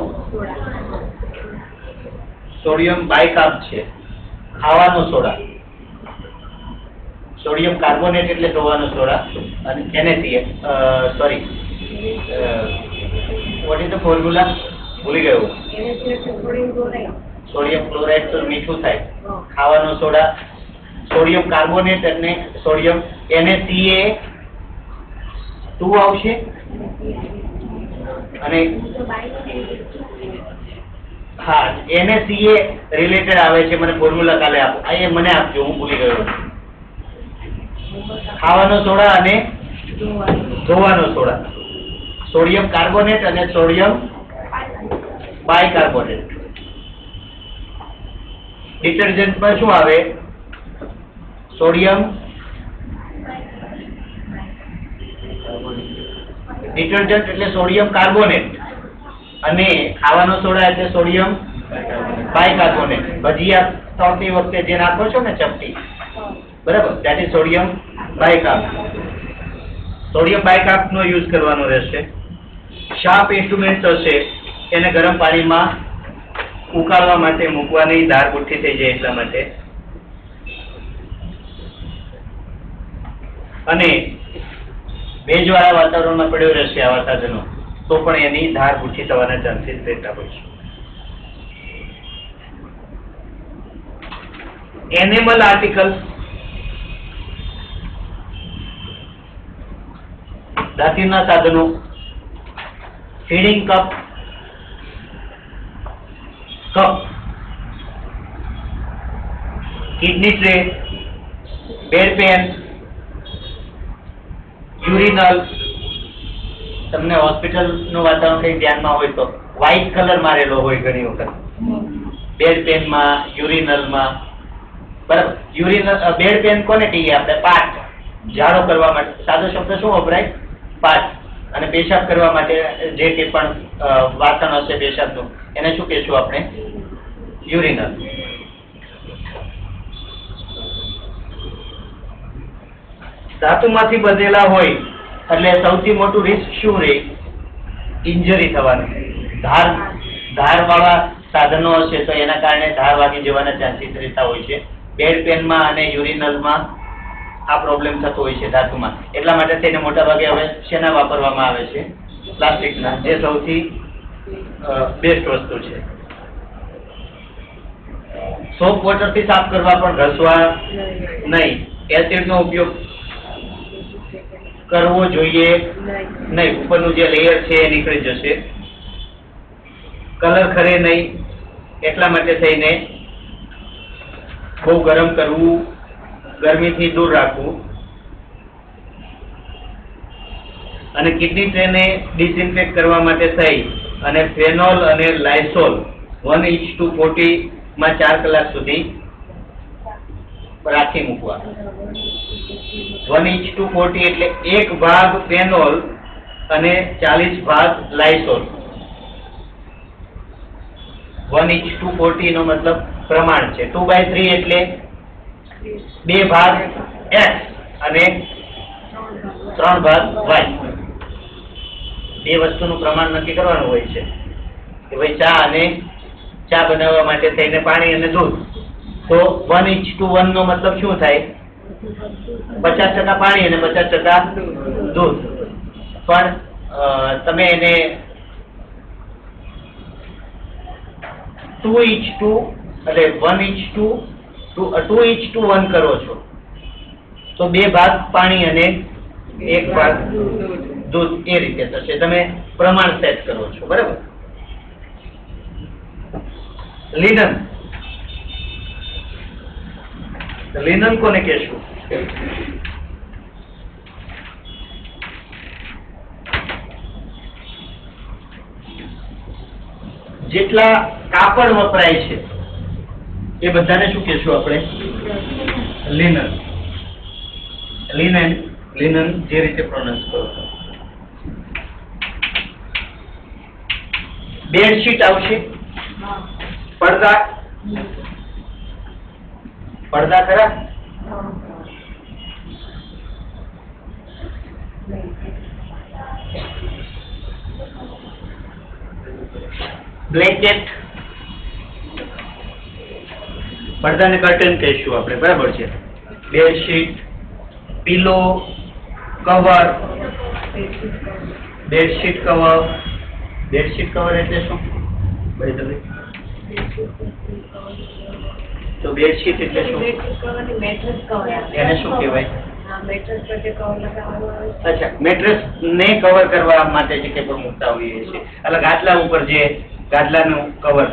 સોડિયમ બાયકાર્બ છે, ખાવાનો સોડા. સોડિયમ કાર્બોનેટ એટલે ધોવાનો સોડા. અને NaCl, sorry, what is the formula? ભૂલી ગયો. સોડિયમ ક્લોરાઇડ તો મીઠું થાય. ખાવાનો સોડા, સોડિયમ કાર્બોનેટ અને સોડિયમ NaCl2 આવશે. અને હા, NaCl રિલેટેડ આવે છે. મને ફોર્મ્યુલા કાલે આપો. આ મને આપજો, હું ભૂલી ગયો. ખાવાનો સોડા અને ધોવાનો સોડા. સોડિયમ કાર્બોનેટ અને સોડિયમ બાયકાર્બોનેટ. ડિટર્જન્ટમાં શું આવે? સોડિયમ ડિટર્જન્ટ એટલે સોડિયમ કાર્બોનેટ અને ખાવાનો સોડા એટલે સોડિયમ બાયકાર્બોનેટ. ભજીયા તળતી વખતે જે નાખો છો ને ચપટી, બરાબર, that is sodium bicarb. Sodium bicarb નો યુઝ કરવાનો રહેશે. શાર્પ ઇન્સ્ટ્રુમેન્ટ હશે એને ગરમ પાણીમાં ઉકાળવા માટે મૂકવાની, ધાર ગુઠ્ઠી થઈ જાય એટલા માટે. અને ભેજવાળા વાતાવરણમાં પડ્યો રહેશે આવા સાધનો તો પણ એની ધાર ગુઠ્ઠી થવાના ચાન્સીસ રહેતા હોય છે. એનિમલ આર્ટિકલ્સ, દાંતીના સાધનો, feeding cup, kidney tray, bed pan, urinal. તમને હોસ્પિટલનું વાતાવરણ કઈ ધ્યાનમાં હોય તો વ્હાઇટ કલર મારેલો હોય ઘણી વખત બેડ પેનમાં, યુરિનલમાં. બરાબર, યુરિનલ બેડ પેન કોને કહીએ આપણે? પાટ. ઝાડો કરવા માટે સાદો શબ્દ શું વપરાય? પાટ. અને પેશાબ કરવા માટે જે કે પણ વાસણ હશે પેશાબનું એને શું કહેશું આપણે? યુરિનલ. ધાતુમાંથી બનેલા હોય એટલે સૌથી મોટું રિસ્ક શું રહે? ઇન્જરી થવાનું. ધારવાળા સાધનો હશે તો એના કારણે ધાર વાગી જવાના ચાન્સીસ રહેતા હોય છે. બેડ પેનમાં અને યુરિનલમાં આ પ્રોબ્લેમ થતો હોય છે ધાતુમાં. એટલા માટે તેને મોટા ભાગે હવે શેના વાપરવામાં આવે છે? પ્લાસ્ટિકના, જે સૌથી બેસ્ટ વસ્તુ છે. સોપ વોટરથી સાફ કરવા પણ ઘસવા નહીં. એસિડનો ઉપયોગ કરવો જોઈએ નહીં. ઉપરનું જે લેયર છે એ નીકળી જશે. કલર ખરે નહીં એટલા માટે થઈને બહુ ગરમ કરવું, ગરમીથી દૂર રાખવું. અને કિડની ટ્રેને ડિસઇન્ફેક્ટ કરવા માટે થઈ અને ફેનોલ અને લાયસોલ 1:40 માં 4 કલાક સુધી રાખી મૂકવા. 1:40 એટલે 1 ભાગ ફેનોલ અને 40 ભાગ લાયસોલ. 1:40 નો મતલબ પ્રમાણ છે. 2/3 એટલે 2 ભાગ X અને 3 ભાગ Y. બે વસ્તુનું પ્રમાણ નક્કી કરવાનું હોય છે કે ભાઈ ચા બનાવવા માટે થઈને પાણી અને દૂધ, તો 1:1 નો મતલબ શું થાય? 50% પાણી અને 50% દૂધ. પણ તમે એને 2:2 એટલે 2:1 કરો છો તો 2 ભાગ પાણી અને 1 ભાગ દૂધ એ રીતે થશે. તમે પ્રમાણ સેટ કરો છો. બરાબર. લિનન કોને કહેશું? જેટલા કાપડ વપરાય છે એ બધાને શું કહેશું આપણે? લિનન જે રીતે પ્રોનાઉન્સ કરો છો. બેડશીટ આવશે. પડદા ખરા? બ્લેન્કેટ. પડદાને કર્ટન કહીશું આપણે. બરાબર છે. Bedsheet, pillow, cover. Bedsheet cover. Bedsheet cover એટલે શું? તો બેડશીટ એટલે શું? એને શું કહેવાય? અચ્છા, મેટ્રેસ ને કવર કરવા માટે જે કે મૂકતા હોઈએ છીએ. એટલે ગાદલા ઉપર જે ગાદલાનું કવર,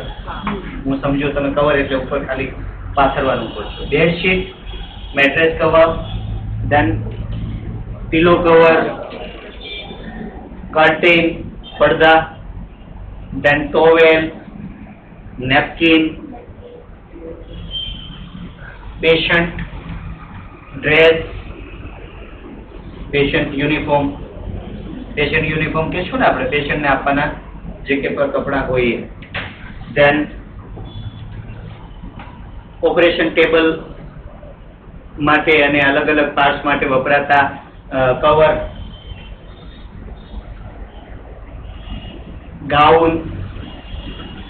હું સમજો તમે કવર એટલે ઉપર ખાલી પાથરવાનું કહો છો. Bedsheet, mattress cover, then pillow cover, curtain પડદા, then towel, napkin, patient dress, patient uniform. Patient uniform કહેશું ને આપણે પેશન્ટને આપવાના જે કે કપડાં હોય. ધેન ઓપરેશન ટેબલ માટે અને અલગ અલગ પાર્ટ્સ માટે વપરાતા કવર. ગાઉન,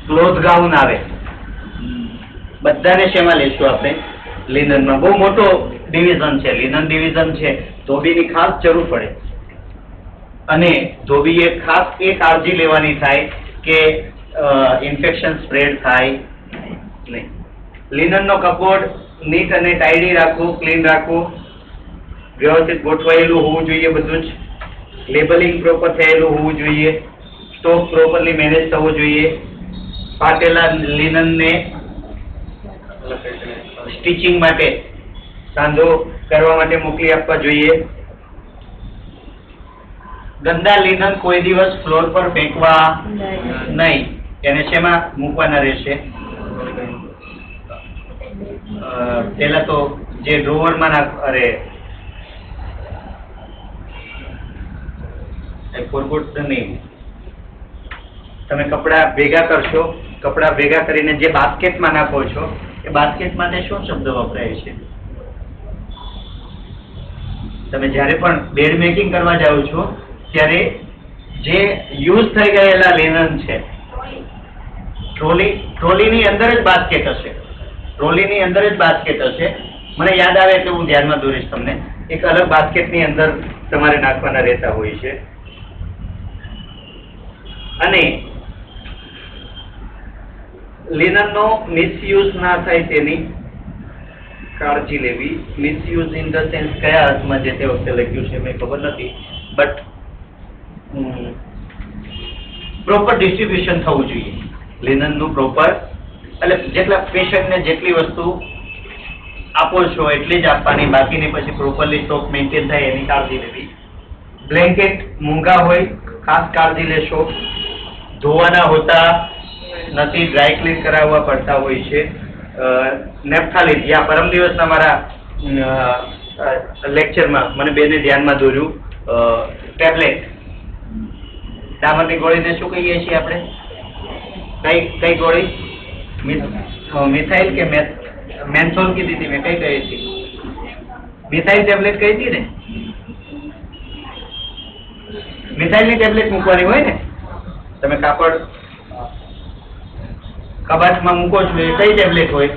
ક્લોથ ગાઉન આવે, બધાને શેમાં લેશું આપણે? લિનનમાં. બહુ મોટો ડિવિઝન છે, લિનન ડિવિઝન છે. ધોબીની ખાસ જરૂર પડે, અને ધોબીએ ખાસ એ કાળજી લેવાની થાય કે ઇન્ફેક્શન સ્પ્રેડ થાય નહીં. લિનનનો કપબોર્ડ નીટ અને ટાઈડી રાખવું, ક્લીન રાખવું, વ્યવસ્થિત ગોઠવાયેલું હોવું જોઈએ બધું જ. લેબલિંગ પ્રોપર થયેલું હોવું જોઈએ, સ્ટોક પ્રોપરલી મેનેજ થવો જોઈએ. ફાટેલા લિનનને સ્ટિચિંગ માટે, સાંધો કરવા માટે મોકલી આપવા જોઈએ. ગંદા લિનન કોઈ દિવસ ફ્લોર પર ફેંકવા નહીં. એને શેમાં મૂકવાના રહેશે? પેલા તો જે ડ્રોવરમાં નહીં, તમે કપડા ભેગા કરશો, કપડા ભેગા કરીને જે બાસ્કેટમાં નાખો છો, એ બાસ્કેટ માટે શું શબ્દ વપરાય છે? તમે જ્યારે પણ બેડ મેકિંગ કરવા જાઓ છો ત્યારે જે યુઝ થઈ ગયેલા લિનન છે, ટ્રોલીની અંદર જ બાસ્કેટ હશે, ટ્રોલીની અંદર જ બાસ્કેટ હશે. મને યાદ આવે એટલે હું ધ્યાનમાં દોરીશ તમને. એક અલગ બાસ્કેટની અંદર તમારે નાખવાના રહેતા હોય છે. અને લિનનનો મિસયુઝ ના થાય તેની કાળજી લેવી. મિસયુઝ ઇન ધ સેન્સ કયા અર્થમાં જે તે વખતે લખ્યું છે મેં ખબર નથી, બટ પ્રોપર ડિસ્ટ્રીબ્યુશન થવું જોઈએ લિનનનું પ્રોપર. એટલે જેટલા પેશન્ટને જેટલી વસ્તુ આપો છો એટલી જ આપવાની, બાકીની પછી પ્રોપરલી સ્ટોક મેન્ટેન થાય એની કાળજી લેવી. બ્લેન્કેટ મોંઘા હોય, ખાસ કાળજી લેશો. ધોવાના હોતા નથી, ડ્રાય ક્લીન કરાવવા પડતા હોય છે. નેપ્થાલિન, યા પરમ દિવસના મારા લેક્ચરમાં મને બેને ધ્યાનમાં દોર્યું, ટેબ્લેટ. દામનની ગોળીને શું કહીએ છીએ આપણે? કઈ ગોળી? મિથાઇલ કે મેન્થોલ કીધી હતી મેં? કઈ કહી હતી? મિથાઇલ ટેબ્લેટ કહી હતી ને? મિથાઇલની ટેબ્લેટ મૂકવાની હોય ને. તમે કાપડ કબાટમાં મૂકો છો એ કઈ ટેબ્લેટ હોય?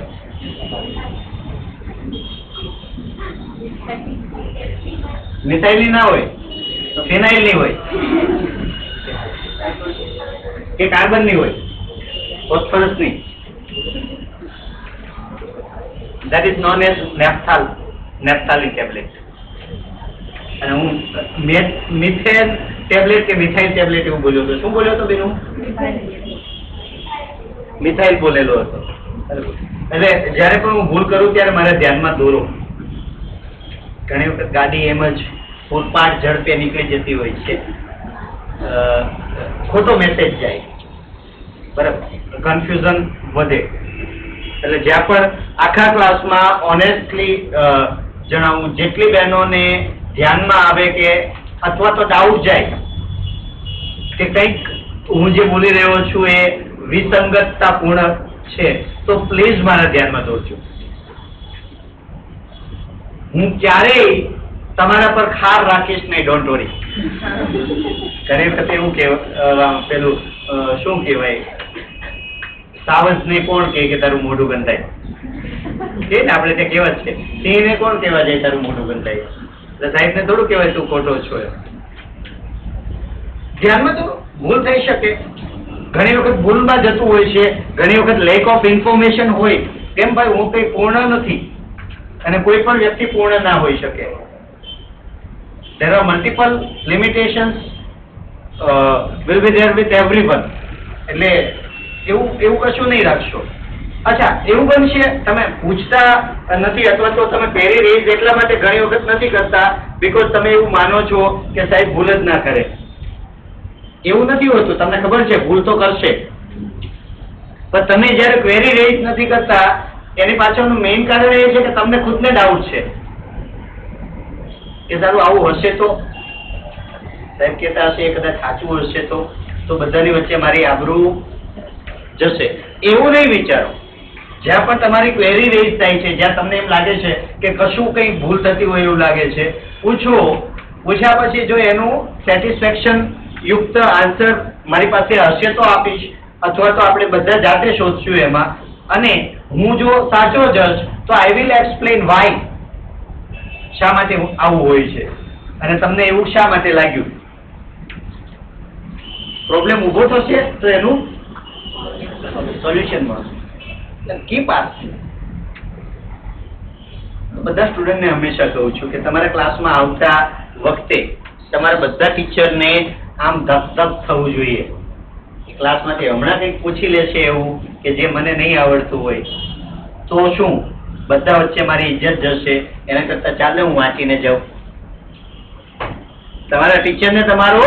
મિથાઇલની ના હોય તો ફિનાઇલની હોય કે કાર્બનની હોય? ફોસ્ફરસની. that is known as naphthalene tablet. અને હું મિથેન ટેબ્લેટ કે મિથાઇલ ટેબ્લેટ એવું બોલ્યો હતો. શું બોલ્યો હતો બેન? મિથાઇલ બોલેલો હતો. એટલે જ્યારે પણ હું ભૂલ કરું ત્યારે મારા ધ્યાનમાં દોરો. ઘણી વખત ગાડી એમ જ પૂરપાટ ઝડપે નીકળી જતી હોય છે, ખોટો મેસેજ જાય, બરાબર, કન્ફ્યુઝન વધે. એટલે જ્યાં પણ આખા ક્લાસમાં ઓનેસ્ટલી જણાવું, જેટલી બહેનોને ધ્યાનમાં આવે કે અથવા તો ડાઉટ જાય કે કંઈક હું જે બોલી રહ્યો છું એ વિસંગતતાપૂર્ણ છે, તો પ્લીઝ મારા ધ્યાનમાં દોરજો. હું ક્યારેય તમારા પર ખાર રાખીશ નહીં, ડોન્ટ વરી. ઘણી વખત એવું પેલું શું કહેવાય, સાવજને કોણ કહે કે તારું મોઢું ગંધાય? કે ને આપણે ત્યાં કહેવત છે, સિંહને કોણ કહેવા જાય તારું મોઢું ગંધાય? એટલે સાહેબને થોડું કહેવાય તું ખોટો છો. ધ્યાનમાં તો ભૂલ થઈ શકે, ઘણી વખત ભૂલમાં જતું હોય છે, ઘણી વખત લેક ઓફ ઇન્ફોર્મેશન હોય. કેમ ભાઈ, હું કઈ પૂર્ણ નથી, અને કોઈ પણ વ્યક્તિ પૂર્ણ ના હોઈ શકે. there are multiple limitations will be there with everyone. એટલે એવું કશું નહીં રાખશો. અચ્છા, એવું બનશે તમે પૂછતા નથી અથવા તો તમે પેરી રેઝ એટલા માટે ઘણી વખત નથી કરતા બીકોઝ તમે એવું માનો છો કે સાહેબ ભૂલ જ ના કરે. એવું નથી હોતું, તમને ખબર છે ભૂલ તો કરશે, પણ તમે જયારે ક્વેરી રેઝ નથી કરતા એની પાછળનું મેઇન કારણ એ છે કે તમને ખુદને ડાઉટ છે કે સારું આવું હશે તો, સાહેબ કહેતા હશે એ કદાચ સાચું હશે તો બધાની વચ્ચે મારી આબરૂ જશે. એવું નહીં વિચારો. જ્યાં પણ તમારી ક્વેરી રેઝ થાય છે, જ્યાં તમને એમ લાગે છે કે કશું કંઈ ભૂલ થતી હોય એવું લાગે છે, પૂછો. પૂછ્યા પછી જો એનું સેટિસ્ફેક્શન યુક્ત આન્સર મારી પાસે હશે તો આપીશ, અથવા તો આપણે બધા જાતે શોધશું એમાં. અને હું જો સાચો જજ તો આઈ વિલ એક્સપ્લેન વાય, શા માટે આવું હોય છે અને તમને એવું શા માટે લાગ્યું. પ્રોબ્લેમ ઊભો થશે તો એનું સોલ્યુશન મળશે. Keep asking. બધા સ્ટુડન્ટને હંમેશા કહું છું કે તમારા ક્લાસમાં આવતા વખતે તમારા બધા ટીચરને આમ ધક થવું જોઈએ. ક્લાસમાંથી હમણાં કંઈક પૂછી લેશે એવું કે જે મને નહીં આવડતું હોય તો શું બધા વચ્ચે મારી ઇજ્જત જશે. એના કરતા ચાલે હું વાંચીને જાઉં. તમારા ટીચરને તમારો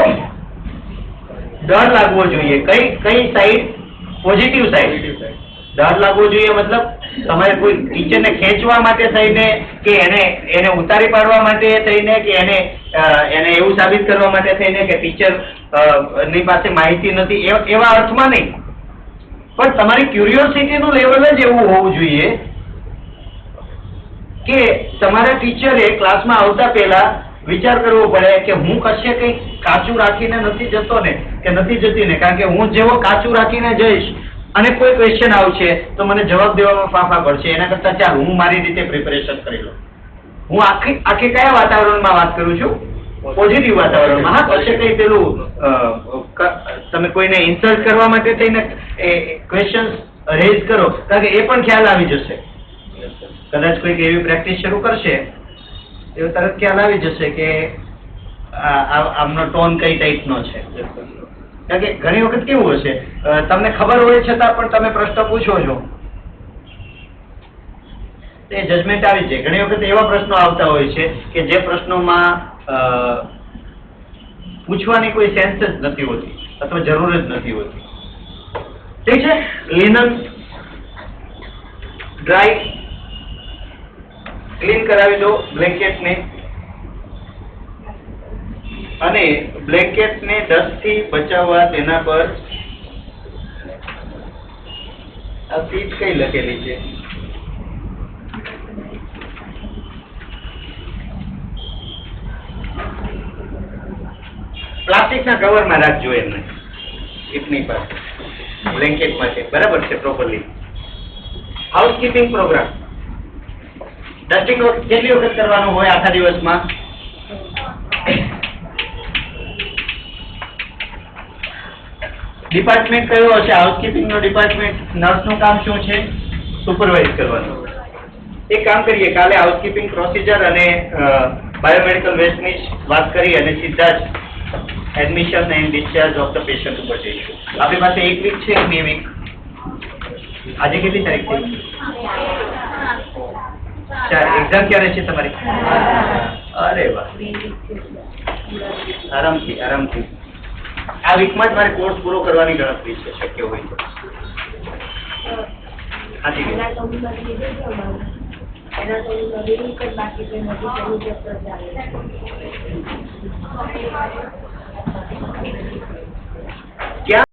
ડર લાગવો જોઈએ. કઈ સાઈડ? Positive side. ડર લાગવો જોઈએ મતલબ તમારે કોઈ ટીચરને ખેંચવા માટે થઈને, કે એને ઉતારી પાડવા માટે થઈને, કે એને એવું સાબિત કરવા માટે થઈને કે ટીચર ની પાસે માહિતી નથી, એવા અર્થમાં નહીં. પણ તમારી ક્યુરિયોસિટીનું લેવલ જ એવું હોવું જોઈએ કે તમારા ટીચરે ક્લાસમાં આવતા પહેલા વિચાર કરવો પડે કે હું કશે કંઈક કાચું રાખીને નથી જતો ને, કે નથી જતી ને. કારણ કે હું જેવો કાચું રાખીને જઈશ અને કોઈ ક્વેશ્ચન આવશે તો મને જવાબ દેવામાં ફાંફા પડશે. એના કરતા ચાલ હું મારી રીતે પ્રિપેરેશન કરી લઉં. હું આખી કયા વાતાવરણમાં વાત કરું છું? પોઝિટિવ વાતાવરણમાં. હા, કશે કઈ પેલું તમે કોઈને ઇન્સલ્ટ કરવા માટે થઈને ક્વેશ્ચન્સ રેઝ કરો, કારણ કે એ પણ ખ્યાલ આવી જશે. કદાચ કોઈક એવી પ્રેક્ટિસ શરૂ કરશે એવું તરત ખ્યાલ આવી જશે કે આમનો ટોન કઈ ટાઈપનો છે. કારણ કે ઘણી વખત કેવું હશે, તમને ખબર હોય છતાં પણ તમે પ્રશ્ન પૂછો છો, તે જજમેન્ટ આવી જાય. ઘણી વખત એવા પ્રશ્નો આવતા હોય છે કે જે પ્રશ્નોમાં પૂછવાની કોઈ સેન્સ જ નથી હોતી અથવા જરૂર જ નથી હોતી. ઠીક છે. લિનન ડ્રાય ક્લીન કરાવી દો બ્લેન્કેટને, અને બ્લેન્કેટને ડસ્ટ થી બચાવવા તેના પર આ સીટ કઈ લખેલી છે? પ્લાસ્ટિકના કવરમાં રાખજો એમને સીટની પાસે, બ્લેન્કેટ માટે. બરાબર છે? પ્રોપરલી. Housekeeping programme. ડસ્ટિંગ કેટલી વખત કરવાનું હોય આખા દિવસમાં? ડિપાર્ટમેન્ટ કયો હશે? હાઉસકીપિંગ નો ડિપાર્ટમેન્ટ. નર્સ નું કામ શું છે? સુપરવાઇઝ કરવાનું. એક કામ કરીએ, કાલે હાઉસકીપિંગ પ્રોસિજર અને બાયોમેડિકલ વેસ્ટની વાત કરી અને સીધા જ admission and discharge of the patient ઉપર જઈશું. આપણી પાસે 1 વીક છે, 2 વીક. આજે કેટલી તારીખ છે? 4. એક્ઝામ ક્યારે છે તમારી? અરે વાહ, આરામથી. આ વીકમાં જ મારે કોર્સ પૂરો કરવાની ગણતરી છે, શક્ય હોય તો.